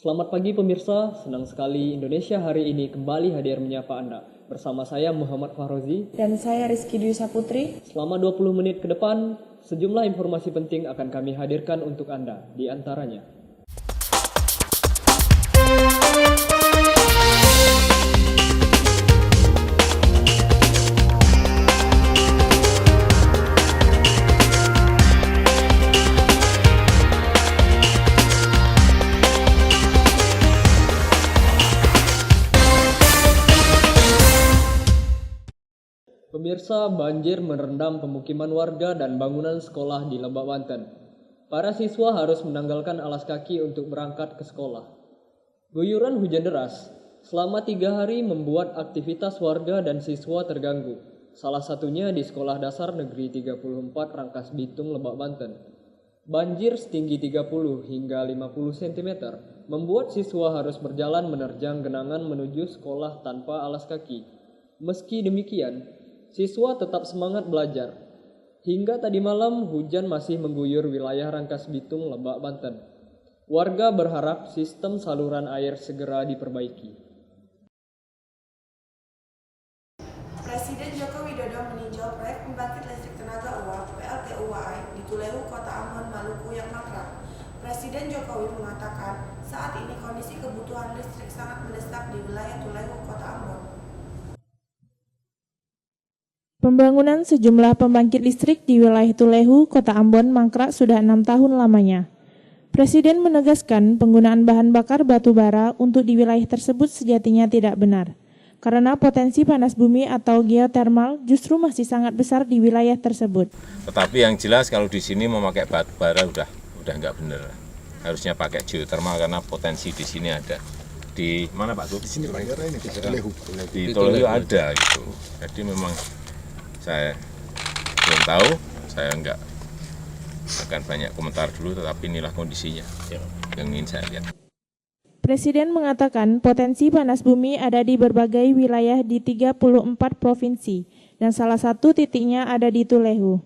Selamat pagi pemirsa, senang sekali Indonesia hari ini kembali hadir menyapa Anda. Bersama saya Muhammad Fahrozi dan saya Rizky Dwi Saputri. Selama 20 menit ke depan, sejumlah informasi penting akan kami hadirkan untuk Anda. Di antaranya, pemirsa, banjir merendam pemukiman warga dan bangunan sekolah di Lebak, Banten. Para siswa harus menanggalkan alas kaki untuk berangkat ke sekolah. Guyuran hujan deras selama 3 hari membuat aktivitas warga dan siswa terganggu. Salah satunya di Sekolah Dasar Negeri 34 Rangkas Bitung, Lebak, Banten. Banjir setinggi 30 hingga 50 cm membuat siswa harus berjalan menerjang genangan menuju sekolah tanpa alas kaki. Meski demikian, siswa tetap semangat belajar. Hingga tadi malam, hujan masih mengguyur wilayah Rangkas Bitung, Lebak, Banten. Warga berharap sistem saluran air segera diperbaiki. Presiden Joko Widodo meninjau proyek pembangkit listrik tenaga uap (PLTU-WAI) di Tulehu, Kota Ambon, Maluku yang mangkrak. Presiden Jokowi mengatakan saat ini kondisi kebutuhan listrik sangat mendesak di wilayah Tulehu, Kota Ambon. Pembangunan sejumlah pembangkit listrik di wilayah Tulehu, Kota Ambon, mangkrak sudah 6 tahun lamanya. Presiden menegaskan penggunaan bahan bakar batu bara untuk di wilayah tersebut sejatinya tidak benar, karena potensi panas bumi atau geotermal justru masih sangat besar di wilayah tersebut. Tetapi yang jelas kalau di sini memakai batu bara udah nggak benar. Harusnya pakai geotermal karena potensi di sini ada. Di mana Pak Gub? Di sini Pak, ini di Tulehu. Di Tulehu ada gitu. Jadi memang saya belum tahu, saya nggak akan banyak komentar dulu, tetapi inilah kondisinya yang ingin saya lihat. Presiden mengatakan potensi panas bumi ada di berbagai wilayah di 34 provinsi, dan salah satu titiknya ada di Tulehu.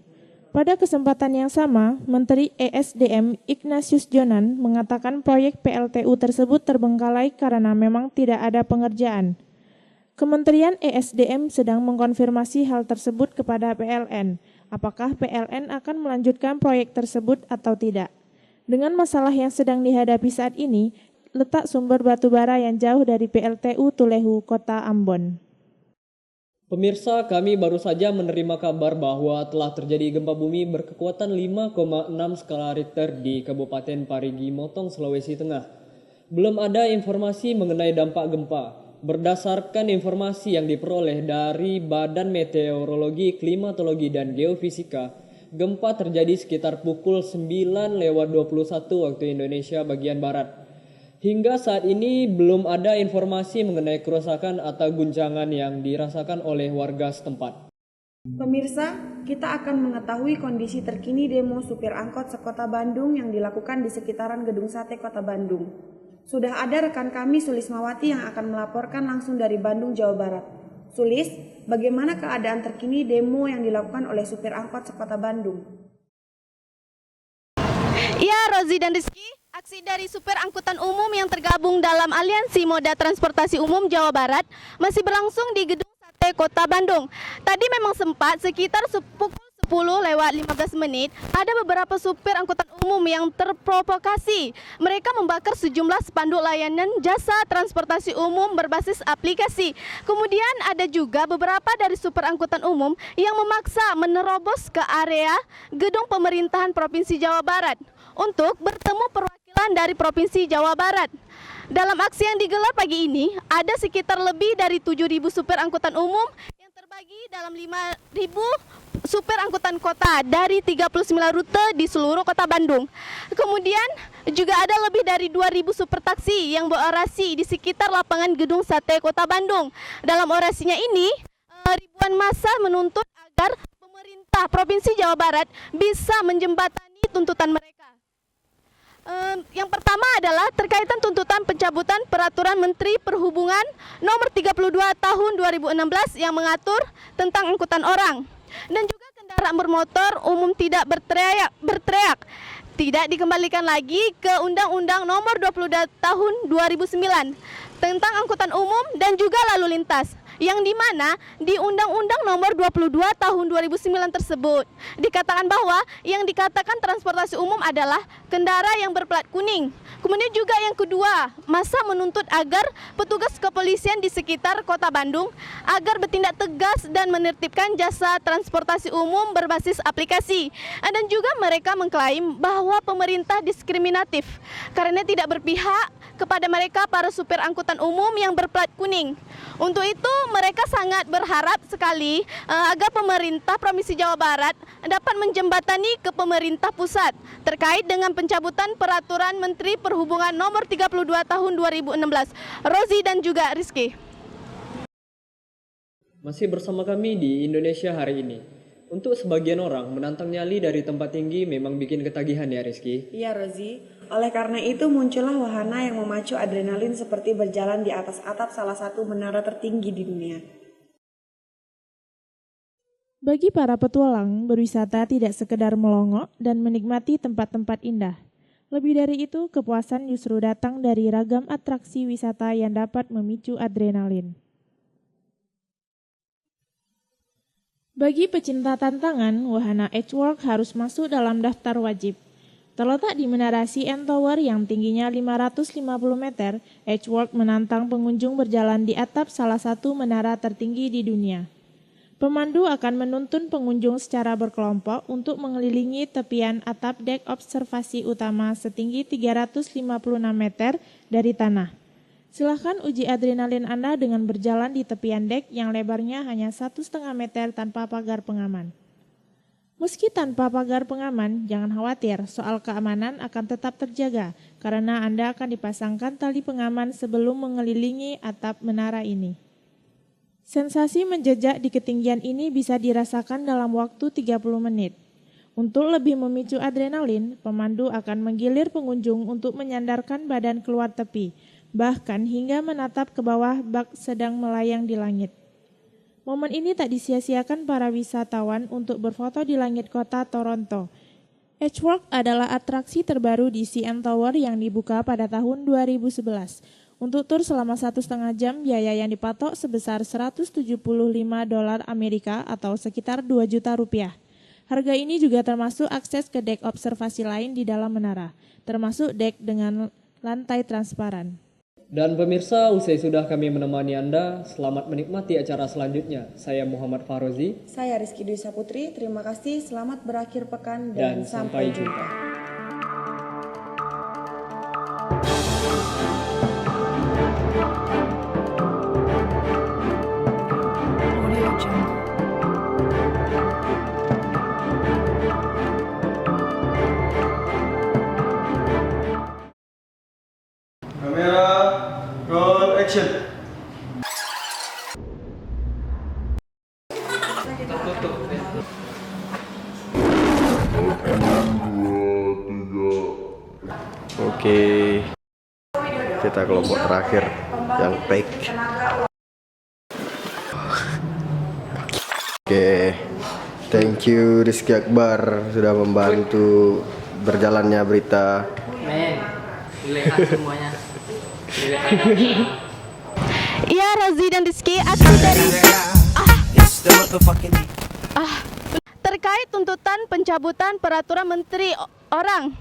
Pada kesempatan yang sama, Menteri ESDM Ignatius Jonan mengatakan proyek PLTU tersebut terbengkalai karena memang tidak ada pengerjaan. Kementerian ESDM sedang mengkonfirmasi hal tersebut kepada PLN. Apakah PLN akan melanjutkan proyek tersebut atau tidak? Dengan masalah yang sedang dihadapi saat ini, letak sumber batu bara yang jauh dari PLTU Tulehu, Kota Ambon. Pemirsa, kami baru saja menerima kabar bahwa telah terjadi gempa bumi berkekuatan 5,6 skala Richter di Kabupaten Parigi Motong, Sulawesi Tengah. Belum ada informasi mengenai dampak gempa. Berdasarkan informasi yang diperoleh dari Badan Meteorologi, Klimatologi, dan Geofisika, gempa terjadi sekitar pukul 9:21 waktu Indonesia bagian Barat. Hingga saat ini belum ada informasi mengenai kerusakan atau guncangan yang dirasakan oleh warga setempat. Pemirsa, kita akan mengetahui kondisi terkini demo supir angkot sekota Bandung yang dilakukan di sekitaran Gedung Sate Kota Bandung. Sudah ada rekan kami Sulismawati yang akan melaporkan langsung dari Bandung, Jawa Barat. Sulis, bagaimana keadaan terkini demo yang dilakukan oleh supir angkot sekota Bandung? Ya, Rozi dan Rizky, aksi dari supir angkutan umum yang tergabung dalam Aliansi Moda Transportasi Umum Jawa Barat masih berlangsung di Gedung Sate Kota Bandung. Tadi memang sempat sekitar pukul 10:15 ada beberapa supir angkutan umum yang terprovokasi. Mereka membakar sejumlah spanduk layanan jasa transportasi umum berbasis aplikasi. Kemudian ada juga beberapa dari supir angkutan umum yang memaksa menerobos ke area gedung pemerintahan Provinsi Jawa Barat untuk bertemu perwakilan dari Provinsi Jawa Barat. Dalam aksi yang digelar pagi ini, ada sekitar lebih dari 7.000 supir angkutan umum yang terbagi dalam 5.000 supir angkutan kota dari 39 rute di seluruh kota Bandung. Kemudian juga ada lebih dari 2.000 supir taksi yang berorasi di sekitar lapangan Gedung Sate Kota Bandung. Dalam orasinya ini, ribuan massa menuntut agar pemerintah Provinsi Jawa Barat bisa menjembatani tuntutan mereka. Yang pertama adalah terkaitan tuntutan pencabutan Peraturan Menteri Perhubungan Nomor 32 Tahun 2016 yang mengatur tentang angkutan orang. Dan juga kendaraan bermotor umum tidak berteriak. tidak dikembalikan lagi ke Undang-Undang Nomor 20 Tahun 2009 tentang angkutan umum dan juga lalu lintas, yang dimana di Undang-Undang Nomor 22 Tahun 2009 tersebut dikatakan bahwa yang dikatakan transportasi umum adalah kendaraan yang berplat kuning. Kemudian juga yang kedua, masa menuntut agar petugas kepolisian di sekitar Kota Bandung agar bertindak tegas dan menertibkan jasa transportasi umum berbasis aplikasi. Dan juga mereka mengklaim bahwa pemerintah diskriminatif karena tidak berpihak kepada mereka para supir angkutan umum yang berplat kuning. Untuk itu mereka sangat berharap sekali agar pemerintah Provinsi Jawa Barat dapat menjembatani ke pemerintah pusat terkait dengan pencabutan peraturan Menteri Perhubungan Nomor 32 Tahun 2016. Rozi dan juga Rizky. Masih bersama kami di Indonesia hari ini. Untuk sebagian orang, menantang nyali dari tempat tinggi memang bikin ketagihan ya Rizky. Iya Rozi, oleh karena itu muncullah wahana yang memacu adrenalin seperti berjalan di atas atap salah satu menara tertinggi di dunia. Bagi para petualang, berwisata tidak sekedar melongo dan menikmati tempat-tempat indah. Lebih dari itu, kepuasan justru datang dari ragam atraksi wisata yang dapat memicu adrenalin. Bagi pecinta tantangan, wahana Edgework harus masuk dalam daftar wajib. Terletak di Menara CN Tower yang tingginya 550 meter, Edgework menantang pengunjung berjalan di atap salah satu menara tertinggi di dunia. Pemandu akan menuntun pengunjung secara berkelompok untuk mengelilingi tepian atap dek observasi utama setinggi 356 meter dari tanah. Silahkan uji adrenalin Anda dengan berjalan di tepian dek yang lebarnya hanya 1,5 meter tanpa pagar pengaman. Meski tanpa pagar pengaman, jangan khawatir, soal keamanan akan tetap terjaga karena Anda akan dipasangkan tali pengaman sebelum mengelilingi atap menara ini. Sensasi menjejak di ketinggian ini bisa dirasakan dalam waktu 30 menit. Untuk lebih memicu adrenalin, pemandu akan menggilir pengunjung untuk menyandarkan badan keluar tepi, bahkan hingga menatap ke bawah bak sedang melayang di langit. Momen ini tak disia-siakan para wisatawan untuk berfoto di langit kota Toronto. Edgework adalah atraksi terbaru di CN Tower yang dibuka pada tahun 2011. Untuk tur selama 1,5 jam, biaya yang dipatok sebesar $175 Amerika atau sekitar 2 juta rupiah. Harga ini juga termasuk akses ke dek observasi lain di dalam menara, termasuk dek dengan lantai transparan. Dan pemirsa, usai sudah kami menemani Anda, selamat menikmati acara selanjutnya. Saya Muhammad Farozi. Saya Rizky Dwi Saputri, terima kasih, selamat berakhir pekan dan sampai jumpa. Kamera, roll action. Oke, kita kelompok terakhir yang baik. Oke, thank you Rizky Akbar sudah membantu berjalannya berita. Semuanya. Iya, Rozi dan Rizky, aksi dari terkait tuntutan pencabutan peraturan Menteri orang